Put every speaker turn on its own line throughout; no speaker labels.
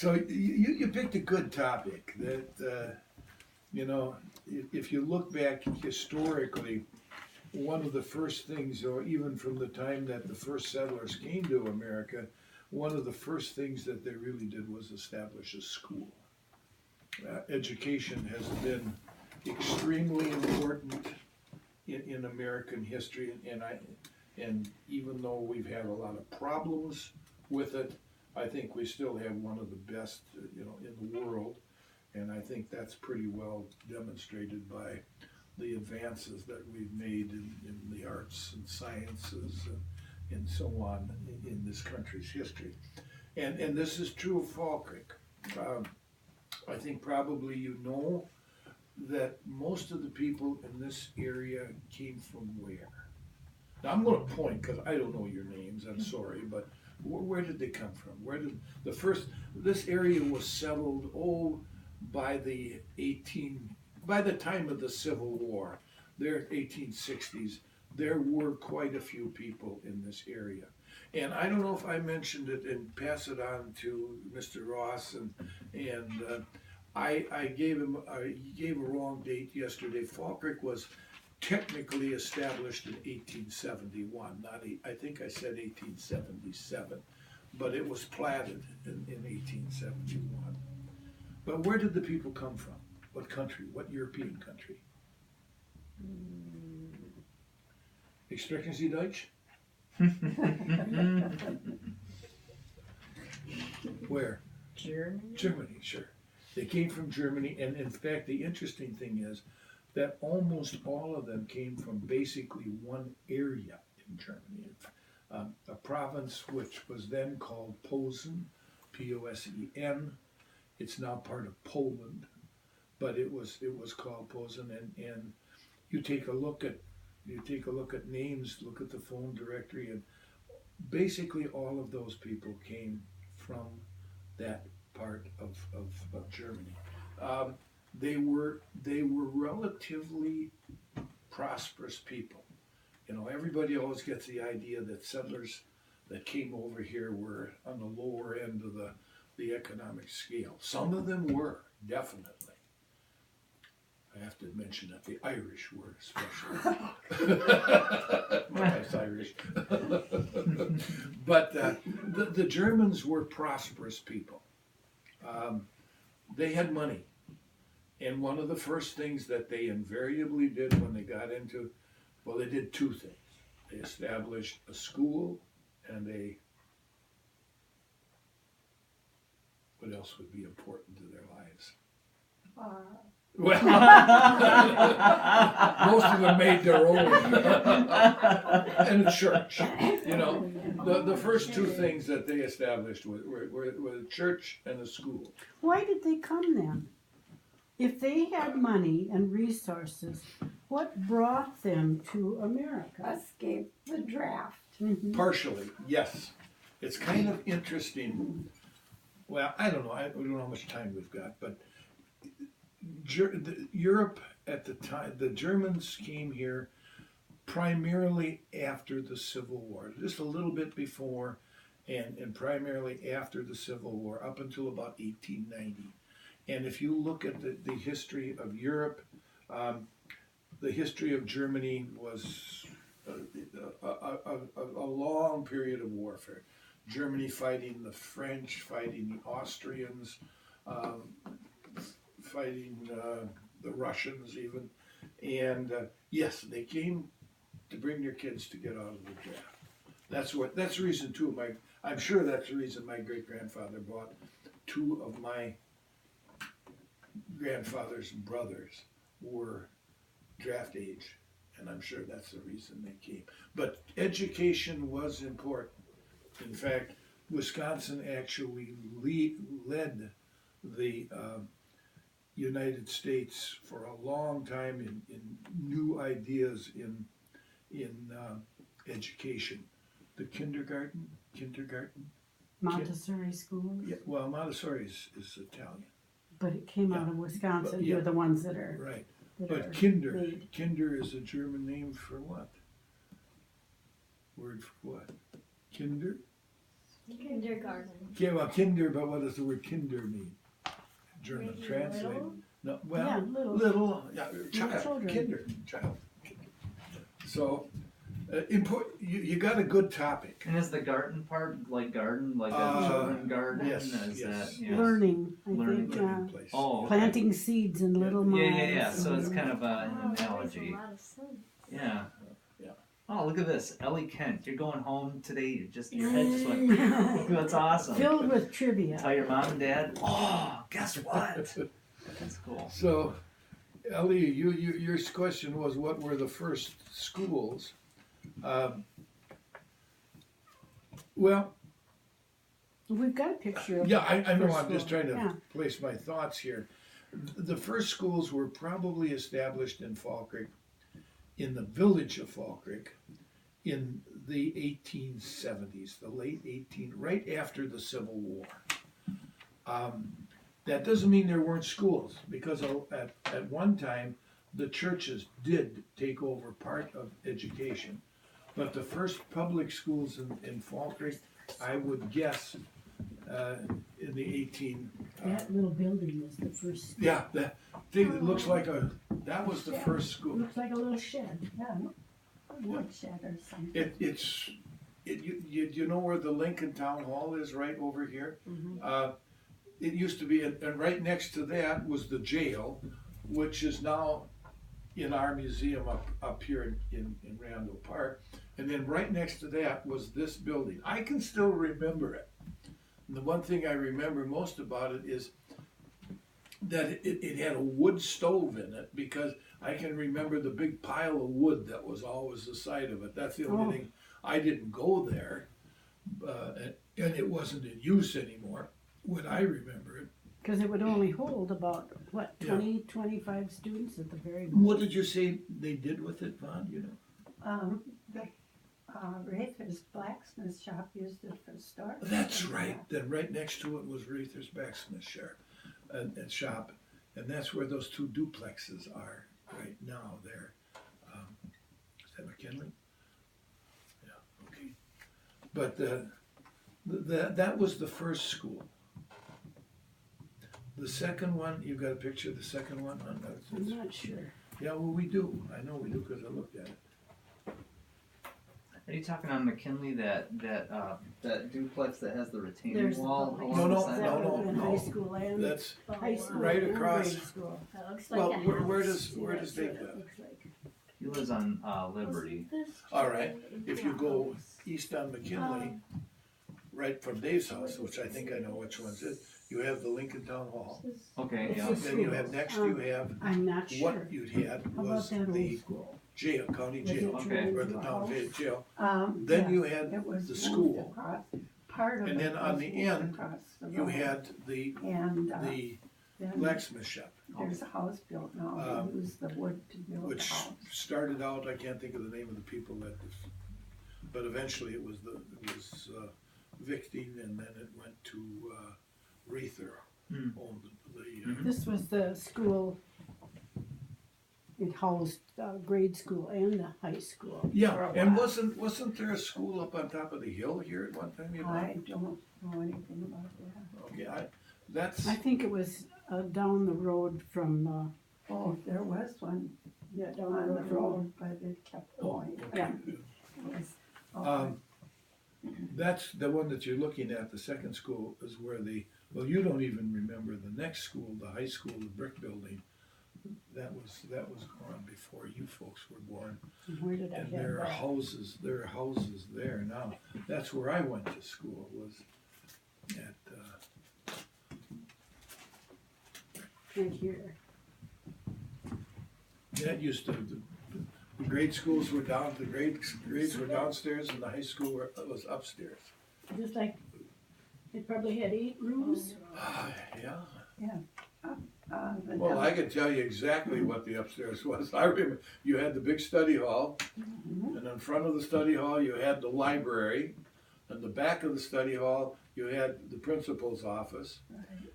So you picked a good topic that, you know, if you look back historically, one of the first things, or even from the time that the first settlers came to America, one of the first things that they really did was establish a school. Education has been extremely important in American history, and even though we've had a lot of problems with it, I think we still have one of the best, in the world, and I think that's pretty well demonstrated by the advances that we've made in the arts and sciences and so on in this country's history. And this is true of Fall Creek. I think probably you know that most of the people in this area came from where? Now I'm going to point because I don't know your names, I'm sorry, but where did they come from? Where did this area was settled, by the time of the Civil War, there 1860s, there were quite a few people in this area. And I don't know if I mentioned it and pass it on to Mr. Ross, and I gave him he gave a wrong date yesterday. Fall Creek was technically established in 1871. I think I said 1877, but it was platted in 1871. But where did the people come from? What country? What European country? Sprechen Sie Deutsch? Where?
Germany?
Germany, sure. They came from Germany, and in fact, the interesting thing is that almost all of them came from basically one area in Germany, a province which was then called Posen, Posen. It's now part of Poland, but it was called Posen, and you take a look at names, look at the phone directory, and basically all of those people came from that part of Germany. They were relatively prosperous people. Everybody always gets the idea that settlers that came over here were on the lower end of the economic scale. Some of them were, definitely. I have to mention that the Irish were especially. That's Irish. But the Germans were prosperous people. They had money. And one of the first things that they invariably did when they got into, they did two things. They established a school and what else would be important to their lives? Well, most of them made their own. And a church. The first two things that they established were a church and a school.
Why did they come then? If they had money and resources, what brought them to America?
Escape the draft.
Mm-hmm.
Partially, yes. It's kind of interesting. Well, I don't know. I don't know how much time we've got, but Europe at the time, the Germans came here primarily after the Civil War, just a little bit before, and primarily after the Civil War, up until about 1890. And if you look at the history of Europe, the history of Germany was a long period of warfare. Germany fighting the French, fighting the Austrians, fighting the Russians even. And yes, they came to bring their kids to get out of the draft. That's the reason too. I'm sure that's the reason my great-grandfather bought two of my grandfather's brothers were draft age, and I'm sure that's the reason they came. But education was important. In fact, Wisconsin actually led the United States for a long time in new ideas in education. The kindergarten.
Montessori schools?
Yeah, well, Montessori is Italian.
But it came out of Wisconsin.
But,
You're the ones that are
right.
that
But
are
kinder
made.
is a German name for what? Word for what? Kinder?
Kindergarten.
Okay, well, kinder, but what does the word kinder mean? German
Maybe
translate.
little?
No, well,
Yeah, little.
yeah, child,
children.
kinder, child. So, you got a good topic.
And is the garden part like garden, like a
Uh,
children garden?
yes,
Is
yes.
that
Learning, I
Learning.
think,
Learning place.
Oh, okay.
planting seeds in little
Yeah,
minds.
yeah, yeah. So it's
and-
kind of an
Oh, that makes a
analogy.
lot of sense.
Yeah.
Yeah.
Oh, look at this, Ellie Kent. You're going home today. Your head just went. That's awesome.
Filled with trivia.
Tell your mom and dad. Oh, guess what? That's cool.
So, Ellie, your question was, what were the first schools? Well,
We've got a picture of
yeah, I know,
first
I'm just
school.
trying to
Yeah.
place my thoughts here. The first schools were probably established in Fall Creek, in the village of Fall Creek, in the 1870s, the late right after the Civil War. That doesn't mean there weren't schools, because at one time, the churches did take over part of education. But the first public schools in Fall Creek, I would guess, in the 18...
That little building was the first.
yeah, that thing that looks like that was the first school.
Looks like a little shed. Yeah.
A wood shed or something.
You know where the Lincoln Town Hall is, right over here?
Mhm.
It used to be, and right next to that was the jail, which is now in our museum up here in Randall Park. And then right next to that was this building. I can still remember it. And the one thing I remember most about it is that it had a wood stove in it, because I can remember the big pile of wood that was always the side of it. That's the only
Oh.
thing. I didn't go there, and it wasn't in use anymore when I remember it.
Because it would only hold about, what,
Yeah.
25 students at the very most.
What did you say they did with it, Vaughn? You know?
The Rather's blacksmith shop used it for storage.
That's right. Then right next to it was Reuther's blacksmith shop, and that's where those two duplexes are right now. There, is that McKinley? Yeah. Okay. But that was the first school. The second one, you got a picture of the second one?
I'm not sure.
Yeah, well, we do. I know we do, because I looked at it.
Are you talking on McKinley, that duplex that has the retaining
There's
wall?
the
along
No,
the
no,
side?
no,
and
no.
high school and
That's
high school
right
and
across.
grade school.
That looks like
well.
a
Where
house.
does
See, that's
Dave
what it
live?
looks like.
He lives on Liberty.
All right. If you go east on McKinley, right from Dave's house, which I think I know which one's it, you have the Lincoln Town Hall.
Okay,
It's
yeah.
a
Then you have next, you have
I'm not sure.
what you'd had
How about
was
that old
the
school?
jail, county
Was it
jail,
Okay.
turned
or
into
the
a
town
house?
jail. Then you had
It was
the
moved
school.
across. Part of
And
it
then on
was
the
moved
end,
across the
You
road.
had the
And then
blacksmith shop,
there's a house built now.
Um,
They use the wood to build the
which
house.
started out, I can't think of the name of the people but eventually it was Victing, and then it went to Reuther,
Hmm.
owned the
This was the school. It housed grade school and the high school. for
yeah,
a
and
while.
wasn't there a school up on top of the hill here at one time? Yvonne?
I don't know anything about that.
Okay, that's,
I think it was down the road from.
Oh, there was one
Yeah, down
on
the
the
road from.
road, but it kept
oh,
going.
okay.
Yeah.
It was-
That's the one that you're looking at, the second school is where well, you don't even remember the next school, the high school, the brick building. That was gone before you folks were born.
Where did I
And
have
there are
that?
houses there now. That's where I went to school, was at,
Right here.
that used to, the grade schools were down, the grades were downstairs, and the high school was upstairs.
Just like, it probably had 8 rooms.
Yeah.
the
Well, I can tell you exactly what the upstairs was. I remember, you had the big study hall, and in front of the study hall, you had the library. In the back of the study hall, you had the principal's office.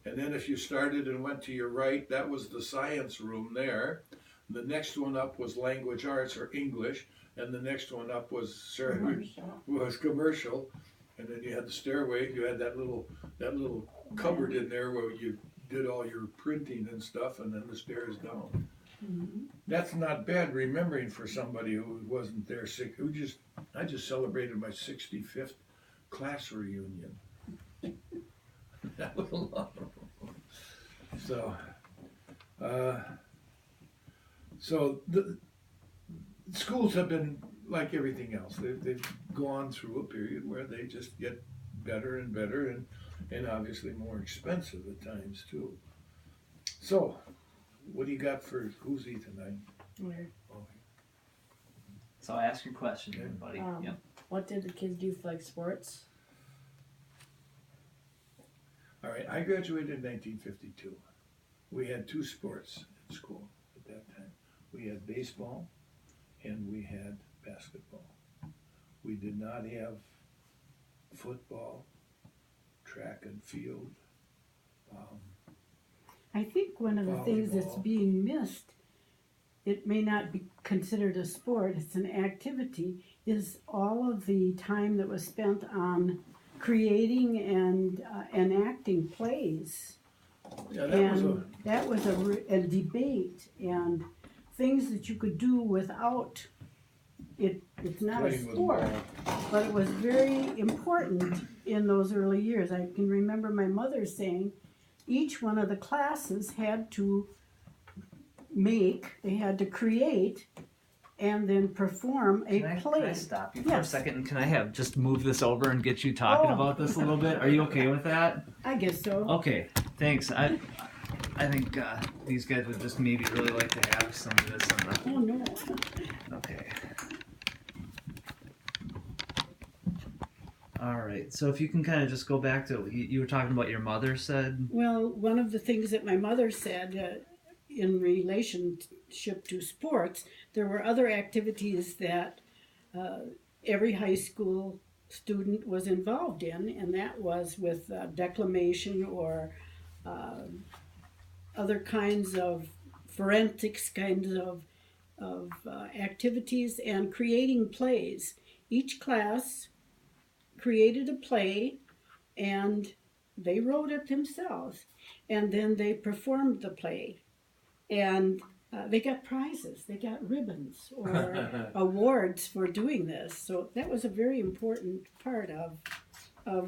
And then if you started and went to your right, that was the science room there. The next one up was language arts or English, and the next one up was
commercial.
commercial. And then you had the stairway, you had that little cupboard in there where you did all your printing and stuff, and then the stairs down.
Mhm.
That's not bad remembering for somebody who wasn't there sick. I just celebrated my 65th class reunion. That was a lot. So the schools have been like everything else. They've gone through a period where they just get better and better, and obviously more expensive at times too. So, what do you got for who's he tonight?
Weird.
So ask your question,
Okay.
everybody.
Um, What did the kids do for like sports?
All right, I graduated in 1952. We had two sports at school at that time. We had baseball and we had basketball. We did not have football, track and field.
I think one of the things that's
Volleyball.
being missed, it may not be considered a sport, it's an activity, is all of the time that was spent on creating and enacting plays.
Yeah,
That was a debate and things that you could do without it. It's not a
playing with
sport,
ball.
but it was very important in those early years. I can remember my mother saying each one of the classes had to they had to create and then perform a
Can I
play.
stop you for a
Yes.
second? And can I have just move this over and get you talking
Oh.
about this a little bit? Are you okay with that?
I guess so.
Okay, thanks. I think these guys would just maybe really like to have some of this on the.
Oh, no.
Okay. All right. So if you can kind of just go back to you were talking about your mother said.
Well, one of the things that my mother said in relationship to sports, there were other activities that every high school student was involved in, and that was with declamation or other kinds of forensics kinds of activities and creating plays. Each class created a play and they wrote it themselves, and then they performed the play, and they got prizes, they got ribbons or awards for doing this. So that was a very important part of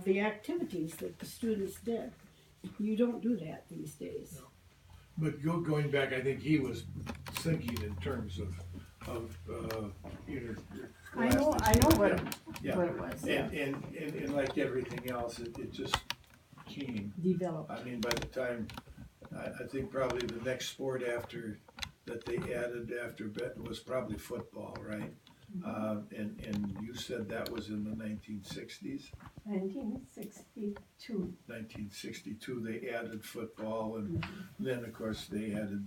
the activities that the students did. You don't do that these days.
No. But going back, I think he was thinking in terms of
I know what
Yeah.
what it was. Yeah.
And like everything else, it just came.
Developed.
I mean, by the time, I think probably the next sport after that they added after bet was probably football, right? And you said that was in the 1960s.
1962.
1962, they added football, and then of course they added.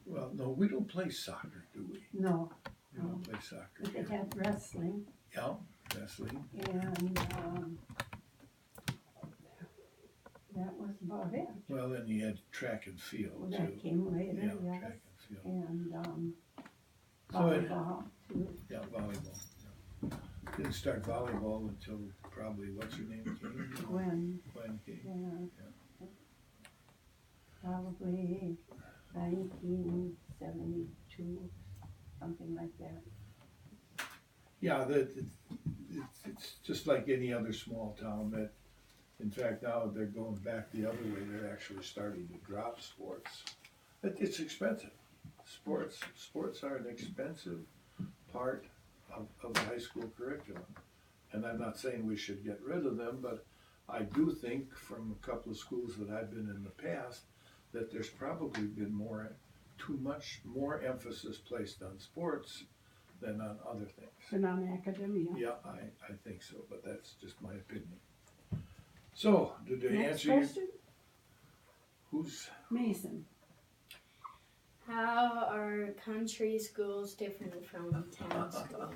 Well, no, we don't play soccer, do we?
No,
We don't play soccer.
but they
here.
had wrestling
Yeah, wrestling.
and that was about it.
Well, then you had track and field
Well,
too.
that came later,
Yeah,
yes.
track and field.
And
So it-
volleyball too.
Yeah, volleyball. Yeah. Didn't start volleyball until probably, what's your name? Kate?
When,
Gwen Kate.
yeah, probably 1972, something like that.
Yeah, it's just like any other small town that, in fact, now they're going back the other way. They're actually starting to drop sports. It's expensive. Sports are an expensive part of the high school curriculum. And I'm not saying we should get rid of them, but I do think from a couple of schools that I've been in the past, that there's probably been too much more emphasis placed on sports than on other things.
And on academia.
Yeah, I think so, but that's just my opinion. So, did they
Next
answer you?
question,
Who's,
Mason.
How are country schools different from town schools?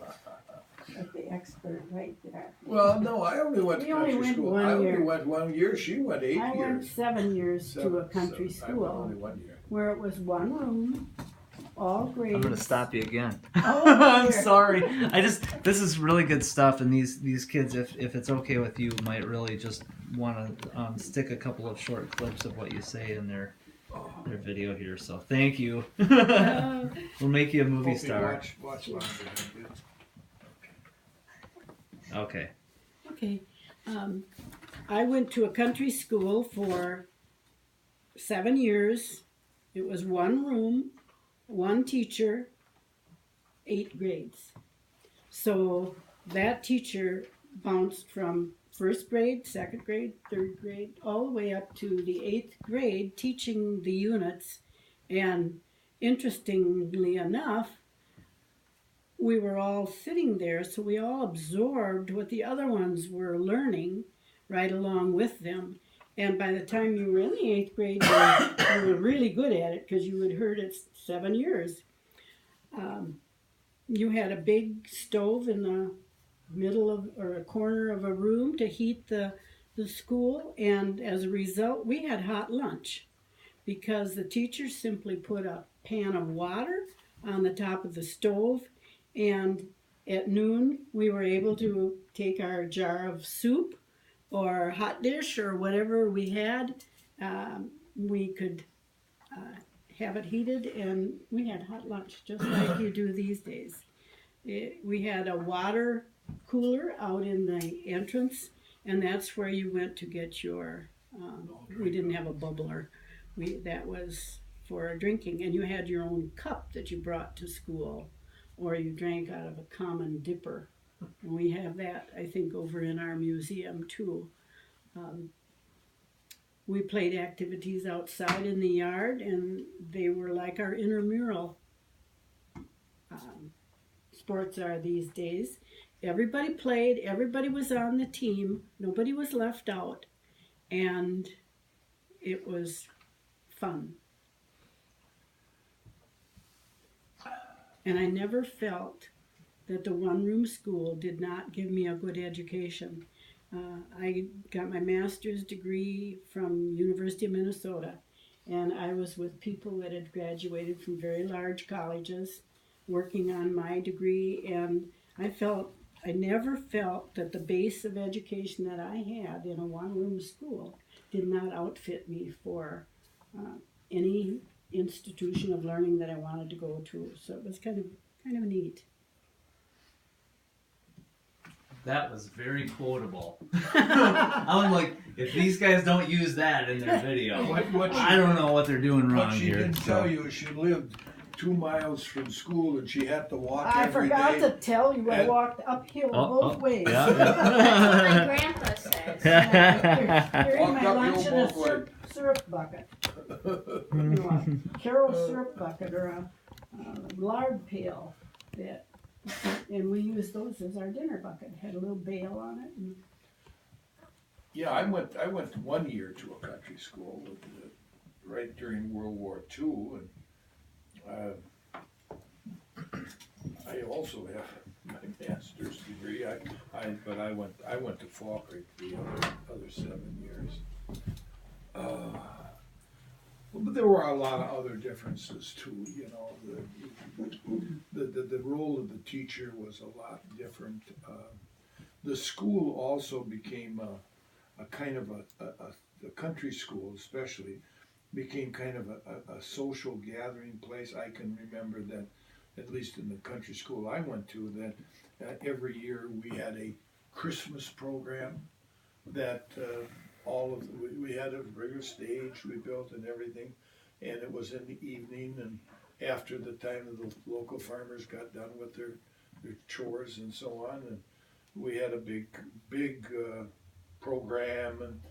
But the expert right there.
well, no, I only went to
We only
country
went
school.
one
I only
year.
went 1 year, she went 8
I
years.
went 7 years to a country
I went
school
only 1 year.
where it was one room all grades.
I'm gonna stop you again.
Oh,
I'm
dear.
sorry. This is really good stuff, and these kids, if it's okay with you, might really just want to stick a couple of short clips of what you say in their video here. So thank you. We'll make you a movie
Hope you
star.
watch longer than this.
Okay.
Okay. I went to a country school for 7 years. It was one room, one teacher, 8 grades. So that teacher bounced from first grade, second grade, third grade, all the way up to the 8th grade, teaching the units. And interestingly enough, we were all sitting there, so we all absorbed what the other ones were learning right along with them. And by the time you were in the 8th grade, you were really good at it because you had heard it 7 years. You had a big stove in the middle of, or a corner of a room to heat the school, and as a result, we had hot lunch because the teachers simply put a pan of water on the top of the stove, and at noon we were able to take our jar of soup or hot dish or whatever we had. We could have it heated, and we had hot lunch just like you do these days. We had a water cooler out in the entrance, and that's where you went to get your, we didn't have a bubbler. That was for drinking, and you had your own cup that you brought to school, or you drank out of a common dipper. And we have that, I think, over in our museum too. We played activities outside in the yard, and they were like our intramural sports are these days. Everybody played, everybody was on the team, nobody was left out, and it was fun. And I never felt that the one-room school did not give me a good education. I got my master's degree from University of Minnesota, and I was with people that had graduated from very large colleges working on my degree, and I never felt that the base of education that I had in a one-room school did not outfit me for any institution of learning that I wanted to go to. So it was kind of neat.
That was very quotable. I'm like, if these guys don't use that in their video, I don't know what they're doing wrong
What she
here.
didn't tell you is she lived 2 miles from school and she had to walk
I
every
forgot
day.
to tell you, I
And-
walked uphill both ways.
That's what my grandpa says.
Carrying
Walked
my
uphill
lunch in a
both
syrup bucket. You know, a Carol syrup bucket or a lard pail. And we used those as our dinner bucket. Had a little bail on it. And
Yeah, I went 1 year to a country school right during World War II, and I also have my master's degree. But I went to Fall Creek the other 7 years. But there were a lot of other differences too. You know, the role of the teacher was a lot different. The school also became a kind of a country school, especially became kind of a social gathering place. I can remember that, at least in the country school I went to, that every year we had a Christmas program that we had a regular stage we built and everything, and it was in the evening and after the time the local farmers got done with their chores and so on, and we had a big program and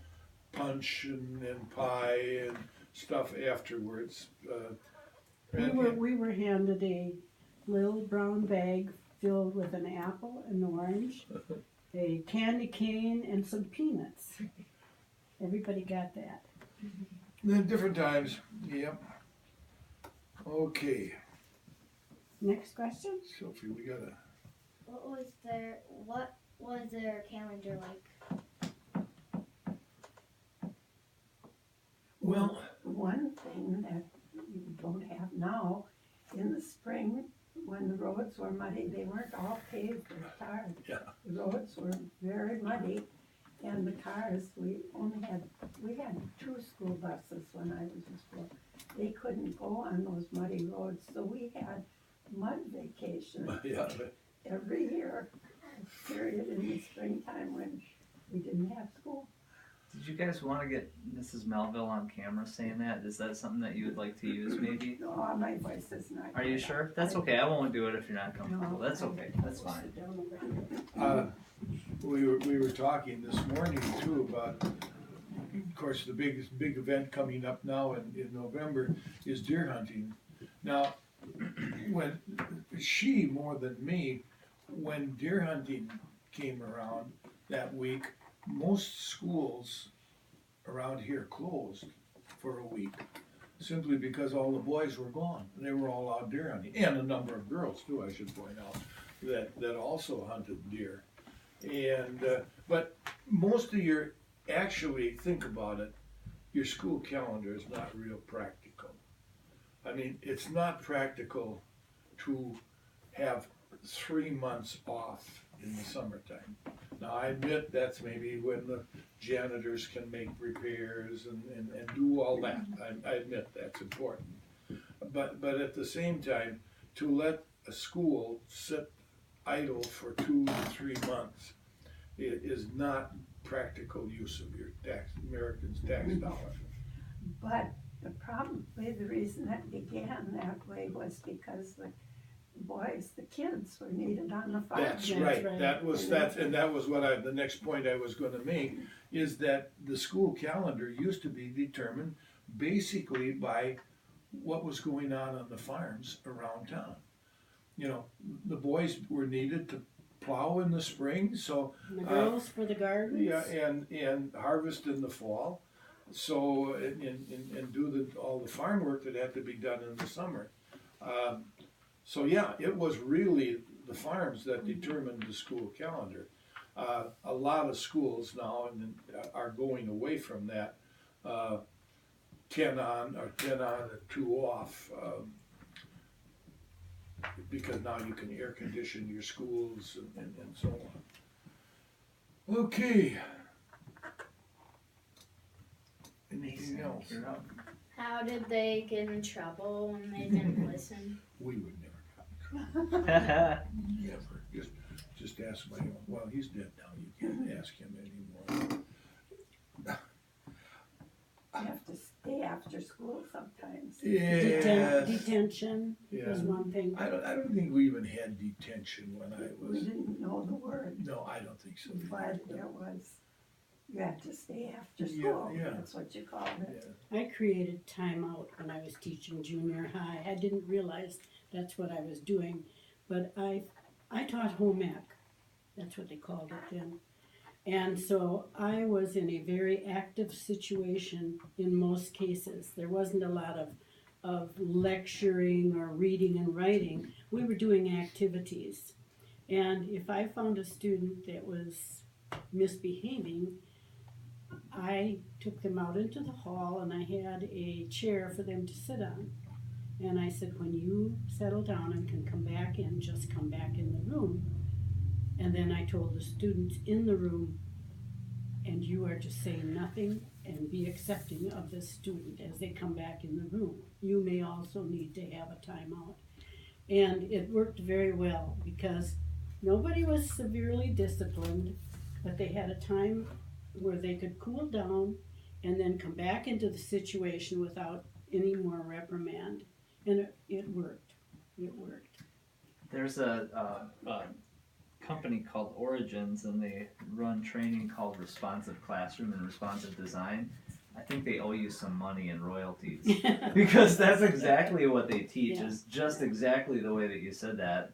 punch and pie and stuff afterwards.
we were handed a little brown bag filled with an apple, an orange, a candy cane, and some peanuts. Everybody got that.
Then different times, yep. Okay,
Next question?
Sophie, we gotta.
What was their calendar like?
Well,
One thing that you don't have now in the spring, when the roads were muddy, they weren't all paved with tar.
Yeah.
The roads were very muddy, and the cars, we had 2 school buses when I was in school. They couldn't go on those muddy roads, so we had mud vacations
Yeah,
every year, a period in the springtime when we didn't have school.
Did you guys want to get Mrs. Melville on camera saying that? Is that something that you would like to use maybe?
No, my voice is not.
Are you
good.
sure? That's okay. I won't do it if you're not comfortable.
No.
That's okay. That's fine.
we were talking this morning too about, of course, the big event coming up now in November is deer hunting. Now, when she, more than me, when deer hunting came around that week, most schools around here closed for a week, simply because all the boys were gone. They were all out deer hunting, and a number of girls too, I should point out, that also hunted deer. And but most of your, actually think about it, your school calendar is not real practical. I mean, it's not practical to have 3 months off in the summertime. Now, I admit that's maybe when the janitors can make repairs and do all that. I admit that's important. But at the same time, to let a school sit idle for 2 to 3 months, it is not practical use of your Americans' tax dollars.
But the reason that began that way was because the boys, the kids were needed on the farm.
That's
That's
right.
right.
That was what the next point I was going to make is that the school calendar used to be determined basically by what was going on the farms around town. You know, the boys were needed to plow in the spring, so
And the girls for the gardens.
yeah, and harvest in the fall. So and do all the farm work that had to be done in the summer. So yeah, it was really the farms that determined the school calendar. A lot of schools now are going away from that 10 on and 2 off, because now you can air condition your schools and so on. Okay. Anything else?
You're up.
How did they get in trouble when they didn't listen?
We would never got never. Just ask my own. Well, he's dead now. You can't ask him anymore.
You have to stay after school sometimes.
Yes.
Detention
Yeah.
was one thing.
I don't think we even had detention when I
We
was.
didn't know the word,
No, I don't think so.
but it was, you had to stay after
Yeah,
school.
yeah.
That's what you called it.
Yeah.
I created timeout when I was teaching junior high. I didn't realize that's what I was doing, but I taught home ec. That's what they called it then. And so I was in a very active situation in most cases. There wasn't a lot of lecturing or reading and writing. We were doing activities. And if I found a student that was misbehaving, I took them out into the hall and I had a chair for them to sit on. And I said, when you settle down and can come back in, just come back in the room. And then I told the students in the room, and you are to say nothing and be accepting of the student as they come back in the room. You may also need to have a timeout. And it worked very well because nobody was severely disciplined, but they had a time where they could cool down and then come back into the situation without any more reprimand. And it worked. It worked.
There's a company called Origins, and they run training called Responsive Classroom and Responsive Design. I think they owe you some money in royalties because that's exactly what they teach.
Yeah.
Is just exactly the way that you said that.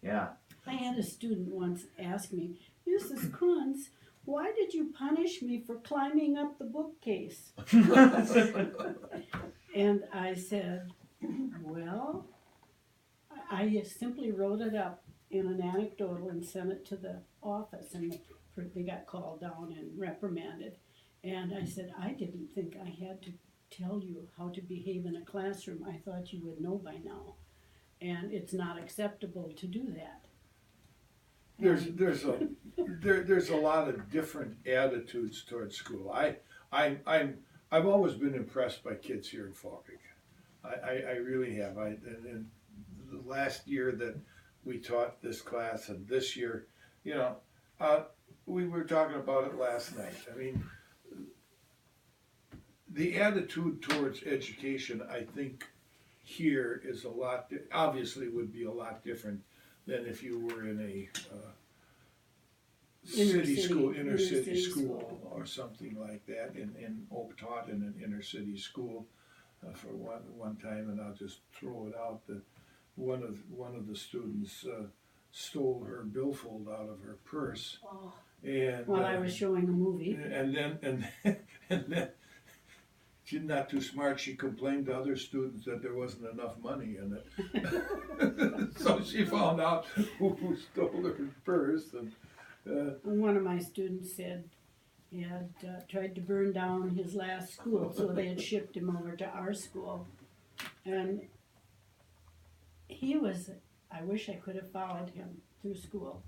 Yeah.
I had a student once ask me, Mrs. Kunz, why did you punish me for climbing up the bookcase? And I said, well, I simply wrote it up in an anecdotal and sent it to the office, and they got called down and reprimanded. And I said, I didn't think I had to tell you how to behave in a classroom. I thought you would know by now. and it's not acceptable to do that.
There's a lot of different attitudes towards school. I've always been impressed by kids here in Falkirk. I really have. And the last year that we taught this class and this year, we were talking about it last night. I mean, the attitude towards education, I think, here is obviously would be a lot different than if you were in a inner city school or something like that. In Oak taught in an inner city school for one time, and I'll just throw it out that one of the students stole her billfold out of her purse.
Oh.
And
While I was showing a movie.
And then she's not too smart. She complained to other students that there wasn't enough money in it. So she found out who stole her purse. And
one of my students said he had tried to burn down his last school, so they had shipped him over to our school. And I wish I could have followed him through school,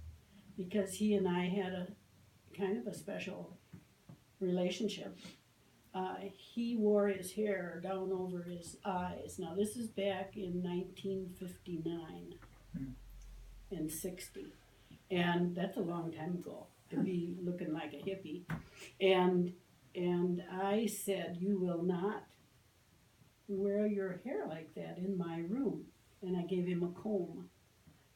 because he and I had a kind of a special relationship. He wore his hair down over his eyes. Now this is back in 1959 and 60. And that's a long time ago to be looking like a hippie. And I said, you will not wear your hair like that in my room. And I gave him a comb.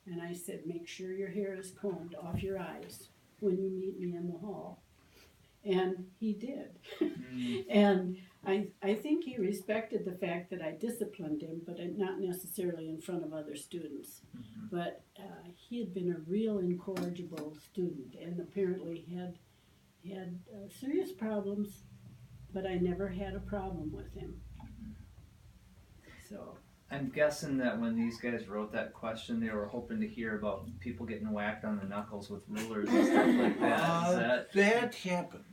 And I said, make sure your hair is combed off your eyes when you meet me in the hall. And he did. And I think he respected the fact that I disciplined him, but not necessarily in front of other students. But he had been a real incorrigible student, and apparently had serious problems, but I never had a problem with him. So
I'm guessing that when these guys wrote that question, they were hoping to hear about people getting whacked on the knuckles with rulers and stuff like that.
That happened.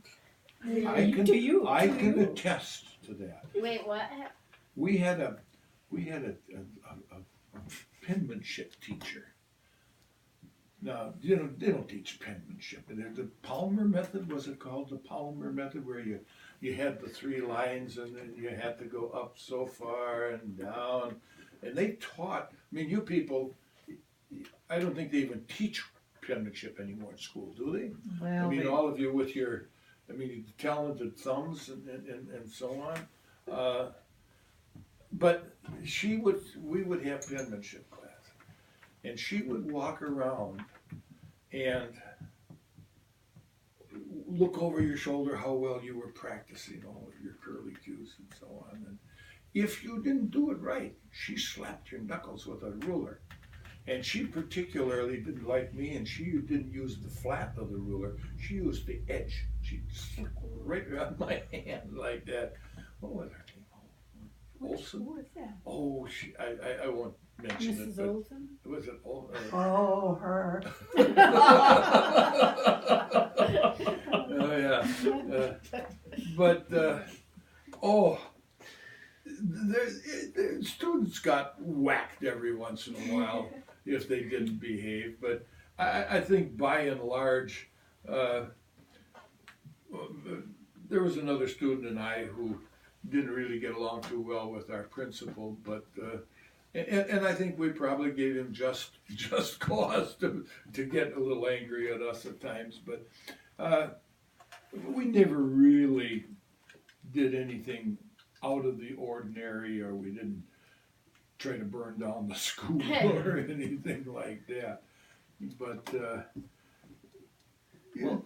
I can attest to that.
Wait, what?
We had a penmanship teacher. Now, they don't teach penmanship. The Palmer method, was it called the Palmer method, where you had the 3 lines and then you had to go up so far and down. And they taught, you people, I don't think they even teach penmanship anymore in school, do they?
Well,
all of you with your, talented thumbs and so on. But we would have penmanship class. And she would walk around and look over your shoulder how well you were practicing all of your curlicues and so on. And if you didn't do it right, she slapped your knuckles with a ruler. And she particularly didn't like me, and she didn't use the flat of the ruler. She used the edge. She'd slap right around my hand like that. What was her name? Olson?
Who was that?
Oh, I won't mention it.
Mrs. Olson?
Was it Olson?
Oh, her.
Oh, yeah. The students got whacked every once in a while if they didn't behave. But I think by and large, there was another student and I who didn't really get along too well with our principal, but and I think we probably gave him just cause to get a little angry at us at times. But we never really did anything out of the ordinary, or we didn't try to burn down the school or anything like that. But
well,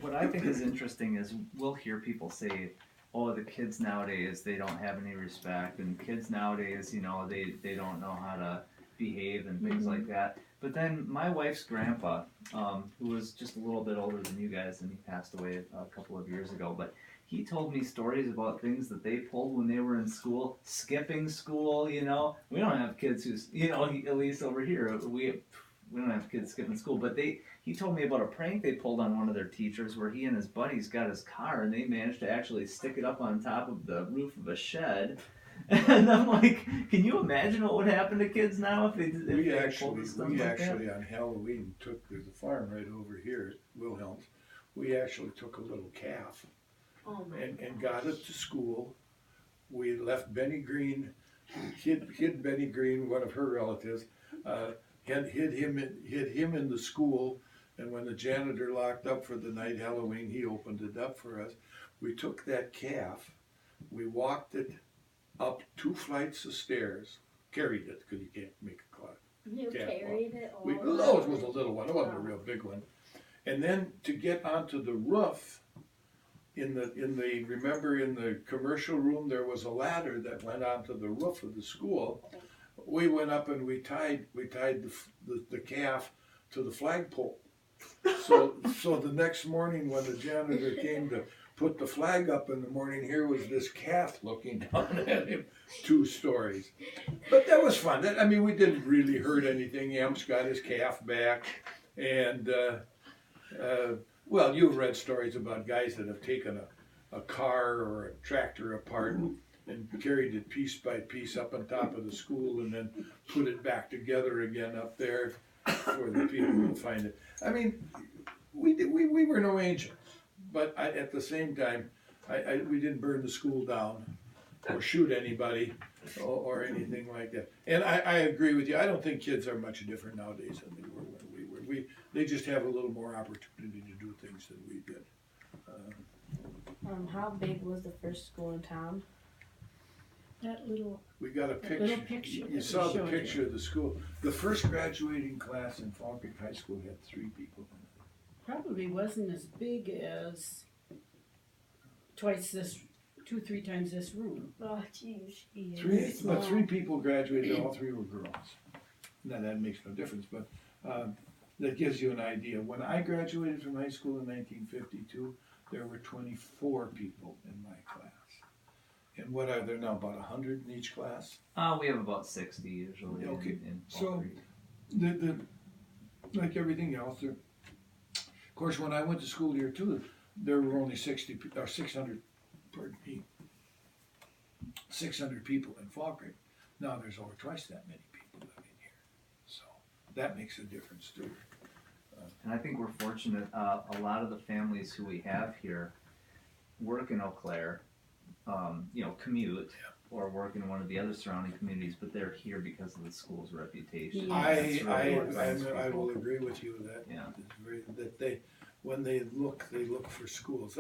what I think is interesting is we'll hear people say, oh, the kids nowadays, they don't have any respect, and kids nowadays, they don't know how to behave and things like that. But then my wife's grandpa, who was just a little bit older than you guys, and he passed away a couple of years ago, but he told me stories about things that they pulled when they were in school, skipping school, We don't have kids who's, at least over here, we don't have kids skipping school, but he told me about a prank they pulled on one of their teachers where he and his buddies got his car and they managed to actually stick it up on top of the roof of a shed And I'm like, can you imagine what would happen to kids now if they
We
pulled
actually,
stuff like that?
on Halloween there's a farm right over here at Wilhelm's. We actually took a little calf
Oh my
and got it to school. We left Benny Green, hid Benny Green, one of her relatives, hid him in the school. And when the janitor locked up for the night Halloween, he opened it up for us. We took that calf, we walked it up 2 flights of stairs, carried it because you can't make a clock.
You
Yeah,
carried it all.
No, it was a little one. It wasn't a real big one. And then to get onto the roof, remember in the commercial room there was a ladder that went onto the roof of the school. We went up and we tied the calf to the flagpole. So the next morning when the janitor came to put the flag up in the morning, here was this calf looking down at him, 2 stories. But that was fun. We didn't really hurt anything. Yamps got his calf back. And, well, you've read stories about guys that have taken a car or a tractor apart and carried it piece by piece up on top of the school and then put it back together again up there for the people to find it. We were no angels. But at the same time, we didn't burn the school down or shoot anybody or anything like that. And I agree with you. I don't think kids are much different nowadays than they were when we were. They just have a little more opportunity to do things than we did.
How big was the first school in town?
That little,
We got a picture.
little picture
You
that
saw
we
the
showed
picture of the school. The first graduating class in Fall Creek High School had 3 people in it.
probably wasn't as big as 2-3 times this room.
Oh, jeez.
But 3 people graduated, all 3 were girls. Now that makes no difference, but that gives you an idea. When I graduated from high school in 1952, there were 24 people in my class. And what are there now, about 100 in each class?
We have about 60 usually.
Okay,
In Fall
so
Creek.
like everything else, of course, when I went to school here too, there were only 600 people in Fall Creek. Now there's over twice that many people living here, so that makes a difference too.
And I think we're fortunate. A lot of the families who we have here work in Eau Claire, commute or work in one of the other surrounding communities, but they're here because of the school's reputation.
Yeah.
That's really what brings
I
people.
will agree with you that
Yeah.
that when they look for schools.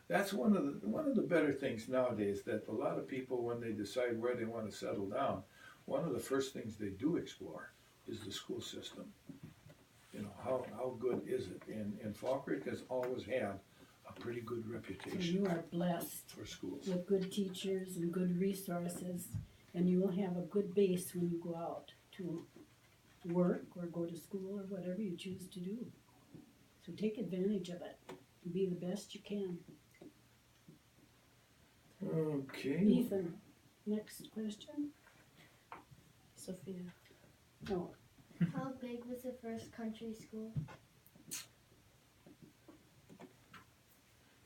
That's one of the better things nowadays, that a lot of people, when they decide where they want to settle down, one of the first things they do explore is the school system. How good is it? And Fall Creek has always had a pretty good
So
reputation
you are blessed
for schools.
with good teachers and good resources, and you will have a good base when you go out to work or go to school or whatever you choose to do. So take advantage of it and be the best you can.
Okay.
Ethan, next question?
Sophia.
No,
How big was the first country school?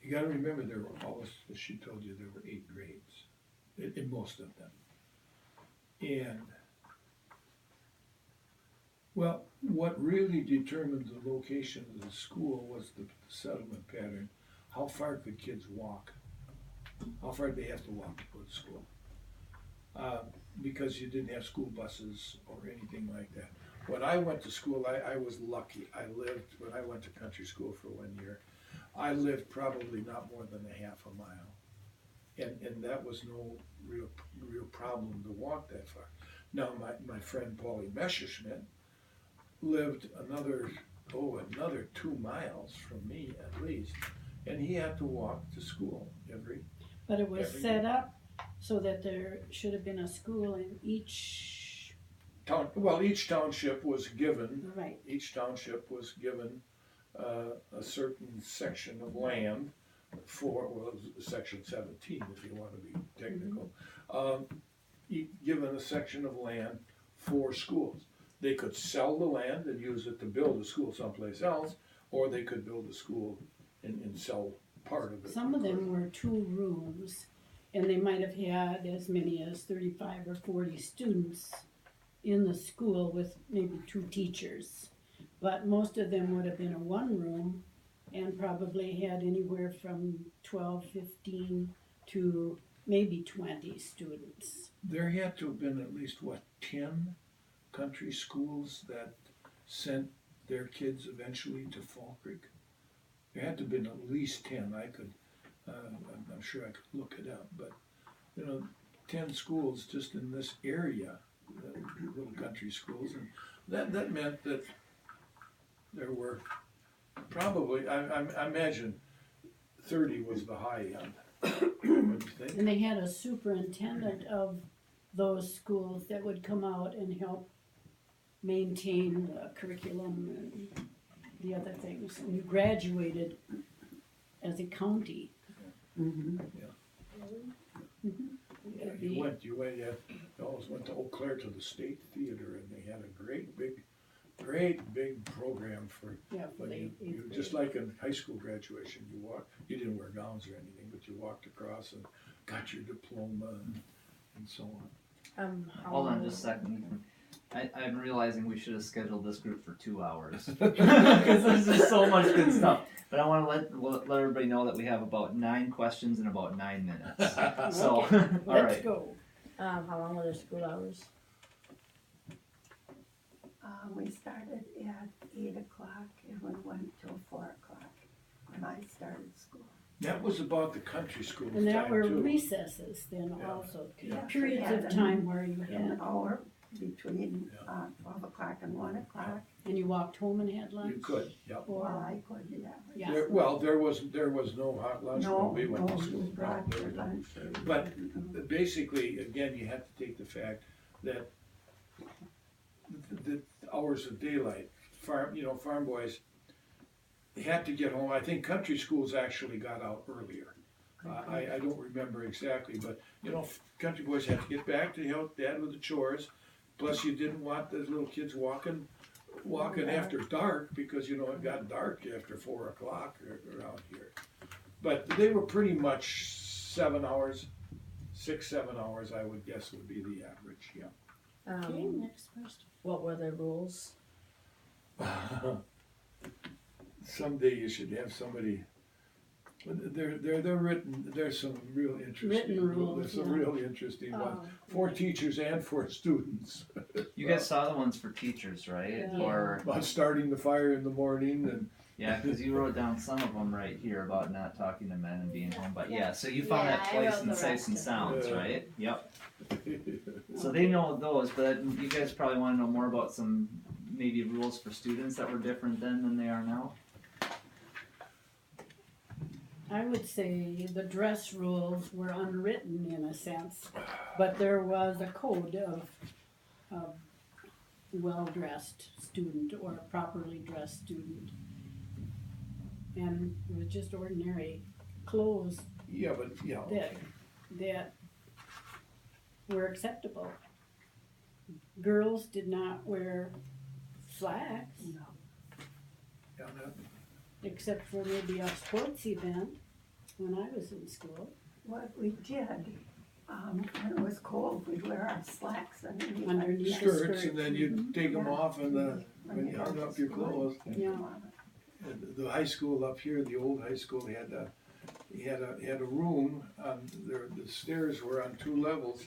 You got to remember, there were always, as she told you, there were 8 grades in most of them. And, well, what really determined the location of the school was the settlement pattern. How far could kids walk? How far did they have to walk to go to school? Because you didn't have school buses or anything like that. When I went to school, I was lucky. When I went to country school for 1 year, I lived probably not more than a half a mile. And that was no real problem to walk that far. Now, my friend Paulie Messerschmidt lived another 2 miles from me at least, and he had to walk to school every
but it was
Every
set
year.
up so that there should have been a school in each,
town. Well, each township was given
right,
a certain section of land for, section 17 if you want to be technical, given a section of land for schools. They could sell the land and use it to build a school someplace else, or they could build a school and sell part of it.
some of them were 2 rooms, and they might have had as many as 35 or 40 students in the school with maybe 2 teachers. But most of them would have been a one room and probably had anywhere from 12, 15 to maybe 20 students.
There had to have been at least, 10 country schools that sent their kids eventually to Fall Creek? There had to have been at least 10. I'm sure I could look it up, but, 10 schools just in this area, little country schools, and that meant that there were probably, I imagine 30 was the high end. Wouldn't you think?
And they had a superintendent of those schools that would come out and help maintain the curriculum and the other things. And you graduated as a county.
Mm-hmm.
Yeah, you always went to Eau Claire to the State Theater, and they had a great big program for,
Yeah, for
when
the
you
eighth
just
grade.
like in high school graduation, you didn't wear gowns or anything, but you walked across and got your diploma and so on.
How
Hold on
long-
just a second. I'm realizing we should have scheduled this group for 2 hours because there's just so much good stuff. But I want to let everybody know that we have about 9 questions in about 9 minutes. So,
Okay,
all
let's
right.
go.
How long were their school hours?
We started at 8 o'clock and we went till 4 o'clock when I started school.
That was about the country school
And there
time
were
too.
recesses then
Yeah.
also.
Yeah,
Periods
we
of
had
time where you
An
had,
hour between
Yeah.
12 o'clock and 1 o'clock.
and you walked home and had lunch?
You could, yeah.
Well,
Or,
I could, yeah.
yeah.
There was no hot lunch
No,
when we went
no,
to
you
school.
brought
There
your
was no-
lunch.
But basically, again, you have to take the fact that the hours of daylight, farm boys had to get home. I think country schools actually got out earlier. I don't remember exactly, but country boys had to get back to help dad with the chores. Plus, you didn't want the little kids walking after dark because it got dark after 4 o'clock around here. But they were pretty much 7 hours, 6, 7 hours. I would guess would be the average. Yeah.
Okay, next question.
What were their rules?
Someday you should have somebody. They're written. There's some real interesting
Written rules,
There's some
yeah.
really interesting ones
Oh,
for teachers and for students.
You guys saw the ones for teachers, right?
Yeah.
Or
About starting the fire in the morning and
yeah, because you wrote down some of them right here about not talking to men and being home. But yeah, so you found
Yeah,
that
I
twice
wrote
in
the
Sights
rest
and
of
Sounds,
them.
right? Yep. So they know those, but you guys probably want to know more about some maybe rules for students that were different then than they are now.
I would say the dress rules were unwritten in a sense, but there was a code of well-dressed student or a properly dressed student. And it was just ordinary clothes
yeah, but yeah, okay.
that were acceptable. Girls did not wear slacks,
No.
Yeah,
except for maybe a sports event when I was in school.
What we did, when it was cold, we'd wear our slacks underneath.
Underneath the
skirts,
skirt.
and then you take them off and when you hung up your clothes.
Yeah.
And the high school up here, the old high school, had a room on the stairs were on 2 levels,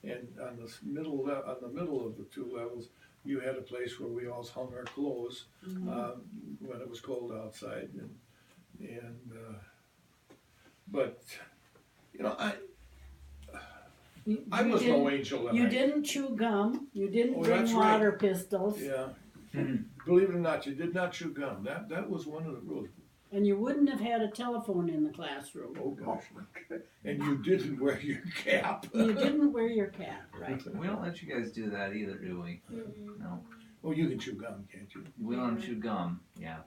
and on the middle of the 2 levels, you had a place where we all hung our clothes when it was cold outside, but I was no angel.
You didn't chew gum. You didn't
Oh,
bring
that's right.
water pistols,
Yeah. Believe it or not, you did not chew gum. That was one of the rules.
and you wouldn't have had a telephone in the classroom.
Oh gosh. And you didn't wear your cap.
You didn't wear your cap, right?
We don't let you guys do that either, do we? No.
Oh, you can chew gum, can't you?
We let them chew gum, yeah.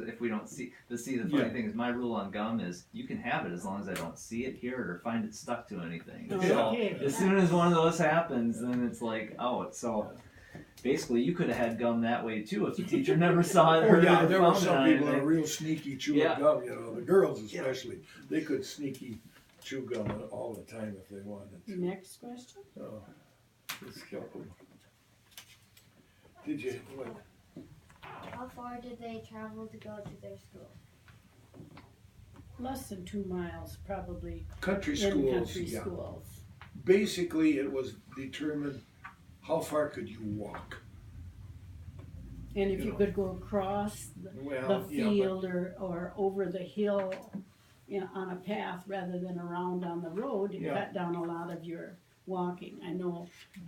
If we don't see, the funny thing is, my rule on gum is you can have it as long as I don't see it, hear it, or find it stuck to anything. So
Okay.
as soon as one of those happens, then it's like out. So basically, you could have had gum that way too if the teacher never saw it.
Oh
Heard
yeah,
it, or
there were
found it
some
on
people that
anything.
are real sneaky chewing
Yeah.
gum. The girls especially, they could sneaky chew gum all the time if they wanted to.
Next question.
Oh, it's killing. Did you, what,
How far did they travel to go to their school?
Less than 2 miles, probably,
country
in
schools,
country
yeah.
schools.
Basically, it was determined how far could you walk.
And if
You
you
know.
could go across the
Well, yeah, but
field or over the hill, you know, on a path rather than around on the road, it
Yeah.
cut down a lot of your walking.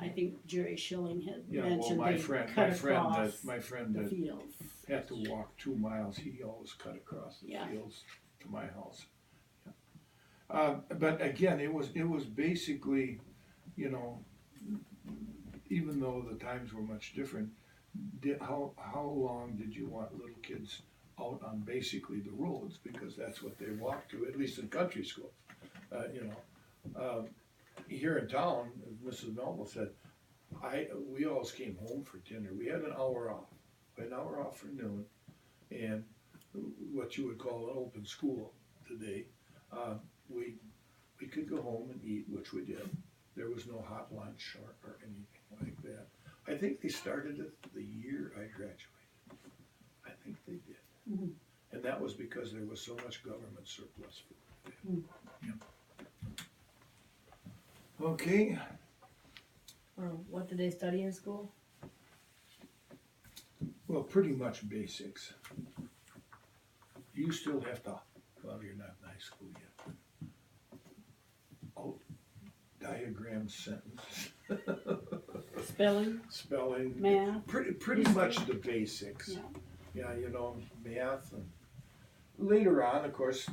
I think Jerry Schilling had
yeah, well,
mentioned
my
they
friend,
cut
my friend
across
that, my friend
the
that
fields.
had to walk 2 miles, he always cut across the
Yeah.
fields to my house. But again, it was basically, you know, even though the times were much different, how long did you want little kids out on basically the roads, because that's what they walked to, at least in country school. You know, here in town, as Mrs. Melville said, we always came home for dinner. We had an hour off for noon, and what you would call an open school today. We could go home and eat, which we did. There was no hot lunch or anything like that. I think they started it the year I graduated. I think they did.
Mhm.
And that was because there was so much government surplus food. Yeah. Okay,
What did they study in school?
well, pretty much basics. You still have to, well, you're not in high school yet. Oh, diagram sentences.
Spelling,
Spelling.
math,
Pretty much the basics.
yeah.
Yeah, you know, math, and later on, of course,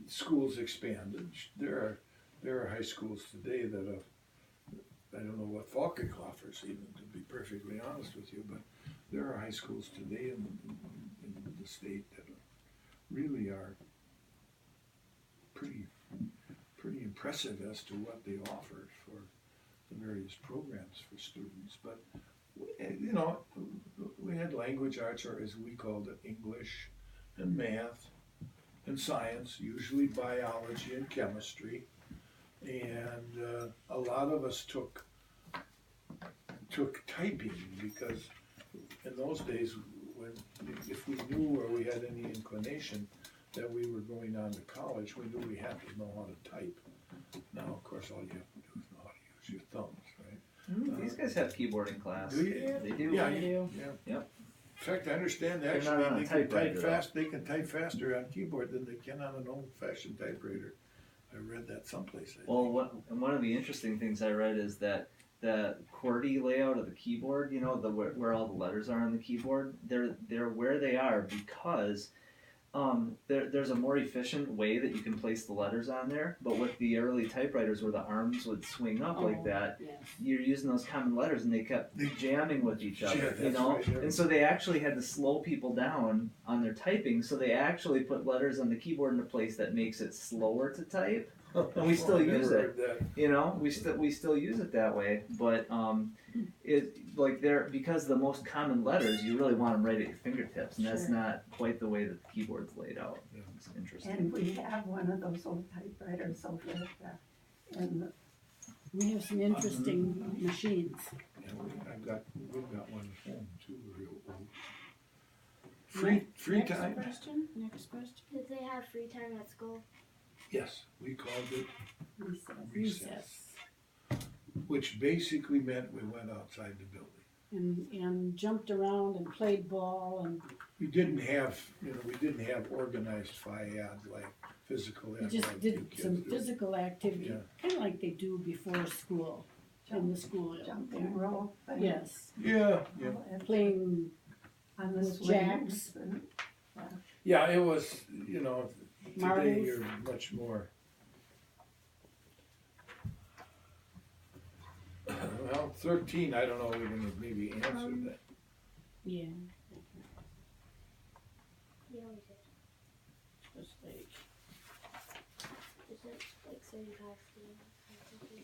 schools expanded. There are high schools today that have, I don't know what Falcon offers even, to be perfectly honest with you, but there are high schools today in the state that really are pretty impressive as to what they offer for the various programs for students. But you know, we had language arts, or as we called it, English and math and science, usually biology and chemistry, and a lot of us took typing, because in those days, if we knew or we had any inclination that we were going on to college, we knew we had to know how to type. Now, of course, all you have to do is know how to use your thumbs, right?
These guys have keyboard in class.
Do you?
They do.
Yeah,
I do.
yeah.
Yep.
In fact, I understand
They're not
actually
on a
they can type
typewriter, though.
fast. They can type faster on keyboard than they can on an old-fashioned typewriter. I read that someplace. I
Well,
think.
one of the interesting things I read is that the QWERTY layout of the keyboard, you know, where all the letters are on the keyboard, they're where they are because there's a more efficient way that you can place the letters on there. But with the early typewriters where the arms would swing up like that,
Yes.
you're using those common letters and they kept jamming with each other,
Yeah,
you
that's
know?
right, yeah.
And so they actually had to slow people down on their typing, so they actually put letters on the keyboard in a place that makes it slower to type. And we still
I never
use it.
heard that.
You know, we still use it that way, but it like they're because the most common letters you really want them right at your fingertips, and that's
Sure.
not quite the way that the keyboard's laid out.
Yeah.
It's interesting.
And we have one of those old typewriters over there, and
We have some interesting machines.
Yeah, we've got one at home too, real old. Free
Next
time?
question, next question.
Did they have free time at school?
Yes, we called it
recess.
Recess.
which basically meant we went outside the building.
And jumped around and played ball and
We didn't have organized FIAD like physical ed.
we just
like
did
you kids
some
do.
physical activity,
Yeah.
kind of like they do before school, in the school.
Jumping rope. and
Yes,
Yeah, yeah.
all that
playing
On the
with
swings
jacks.
and-
Yeah, it was, you know, today
Marbles.
you're much more. Well, 13, I don't know, we can maybe answer that.
Yeah,
Yeah, we did.
just like,
Is it like 35 students?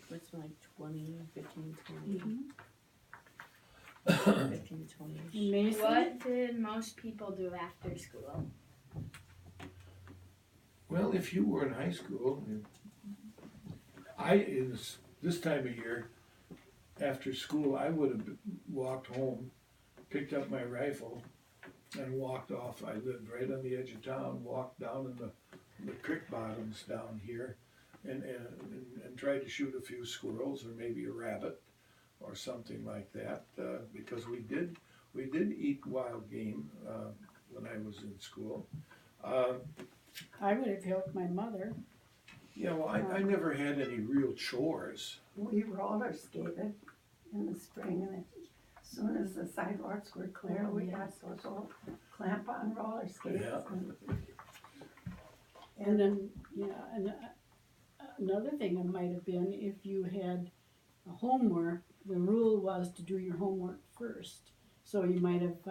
It's like 20, 15, 20,
mhm.
15, 20.
And Mason,
What did most people do after school?
Well, if you were in high school, this time of year, after school, I would have walked home, picked up my rifle, and walked off. I lived right on the edge of town, walked down in the creek bottoms down here, and tried to shoot a few squirrels or maybe a rabbit or something like that, because we did eat wild game when I was in school.
I would have helped my mother.
Yeah, well, I never had any real chores.
We roller skated in the spring, and as soon as the sidewalks were clear, we got those old clamp-on roller skates.
Yeah.
And then, and another thing it might have been if you had homework, the rule was to do your homework first. So you might have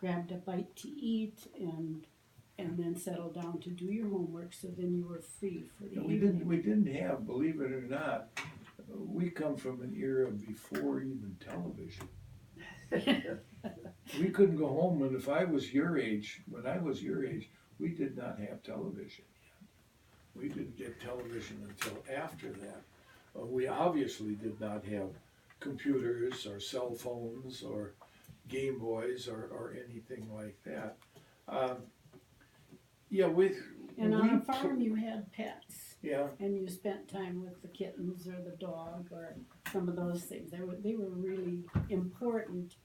grabbed a bite to eat and then settled down to do your homework, so then you were free for the evening.
We didn't have, believe it or not, we come from an era before even television. We couldn't go home, and if I was your age, when I was your age, we did not have television yet. We didn't get television until after that. We obviously did not have computers or cell phones or Game Boys or anything like that.
And on a farm you had pets.
Yeah.
And you spent time with the kittens or the dog or some of those things. They were really important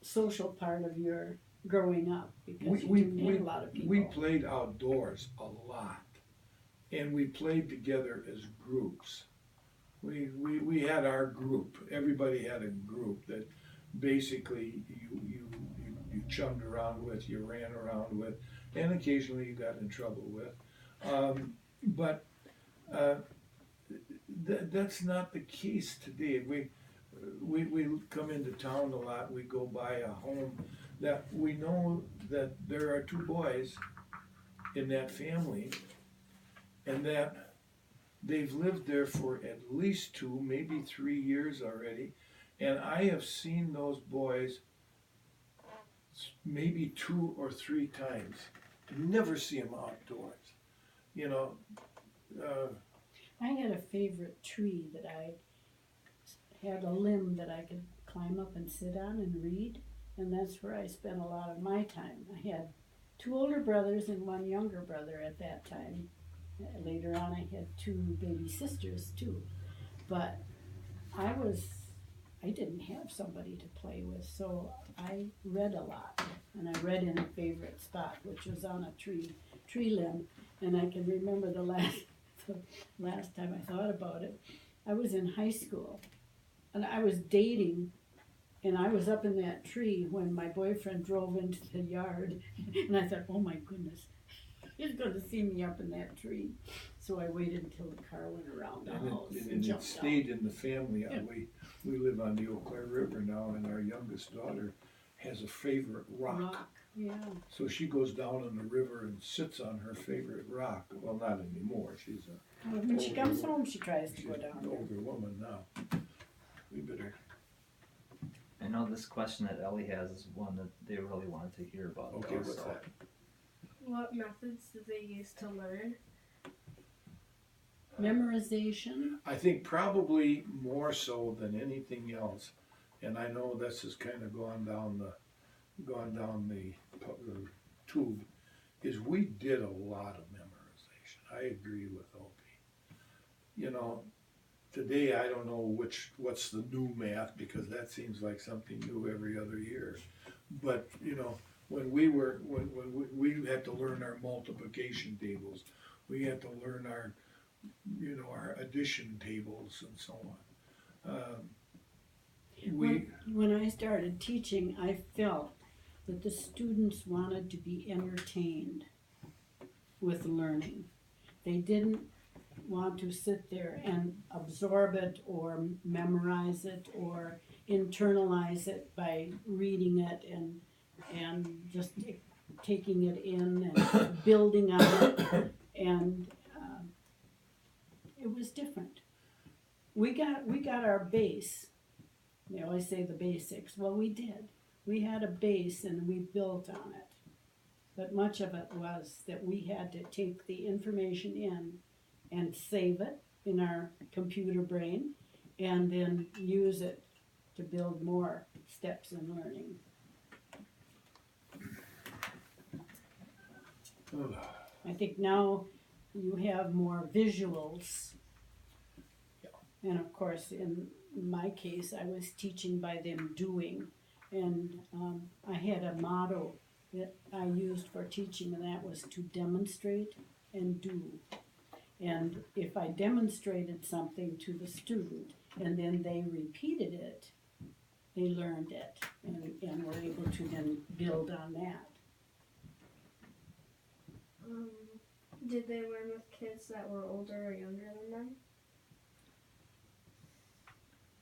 social part of your growing up, because you didn't have a lot of people.
We played outdoors a lot, and we played together as groups. We had our group. Everybody had a group that basically you chummed around with, you ran around with, and occasionally you got in trouble with. But that's not the case today. We come into town a lot. We go by a home that we know that there are two boys in that family, and that they've lived there for at least 2, maybe 3 years already. And I have seen those boys maybe 2 or 3 times. Never see them outdoors.
I had a favorite tree that I had a limb that I could climb up and sit on and read, and that's where I spent a lot of my time. I had 2 older brothers and 1 younger brother at that time. Later on I had 2 baby sisters too, but I didn't have somebody to play with, so I read a lot, and I read in a favorite spot, which was on a tree limb. And I can remember the last time I thought about it, I was in high school, and I was dating, and I was up in that tree when my boyfriend drove into the yard, and I thought, oh my goodness, he's going to see me up in that tree. So I waited until the car went around the house and
it
jumped
stayed
down.
in the family.
Yeah.
We live on the Eau Claire River now, and our youngest daughter has a favorite rock.
Yeah.
So she goes down in the river and sits on her favorite rock. Well, not anymore. She's
When she comes home, she tries to
she's
go down
an
there.
older woman now. We better.
I know this question that Ellie has is one that they really wanted to hear about.
Okay,
though,
what's
so.
that?
What methods do they use to learn?
Memorization.
I think probably more so than anything else, and I know this has kind of gone down the tube, is we did a lot of memorization. I agree with Opie. Today I don't know what's the new math, because that seems like something new every other year. But when we had to learn our multiplication tables, we had to learn our addition tables and so on.
When I started teaching, I felt that the students wanted to be entertained with learning. They didn't want to sit there and absorb it or memorize it or internalize it by reading it and just taking it in and building on it. And it was different. We got our base. They always say the basics. Well, we did. We had a base and we built on it. but much of it was that we had to take the information in and save it in our computer brain and then use it to build more steps in learning. I think now you have more visuals. And of course, in my case, I was teaching by them doing. And I had a motto that I used for teaching, and that was to demonstrate and do. And if I demonstrated something to the student and then they repeated it, they learned it and were able to then build on that.
Did they learn with kids that were older or younger than them?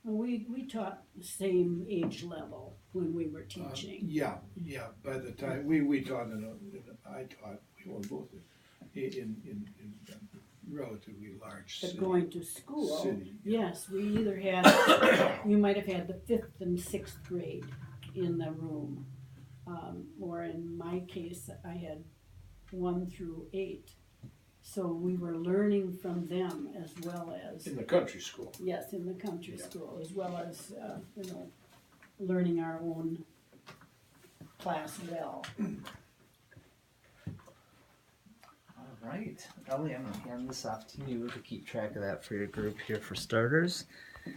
We taught the same age level when we were teaching.
Yeah, by the time, we taught I taught, we were both in a relatively large
But
city.
going to school,
City,
yes, we either had, you might have had the 5th and 6th grade in the room. Or in my case, I had 1 through 8. So we were learning from them as well as,
In the country school.
yes, in the country
Yeah.
school, as well as, learning our own class well.
All right, Ellie, I'm gonna hand this off to you to keep track of that for your group here for starters.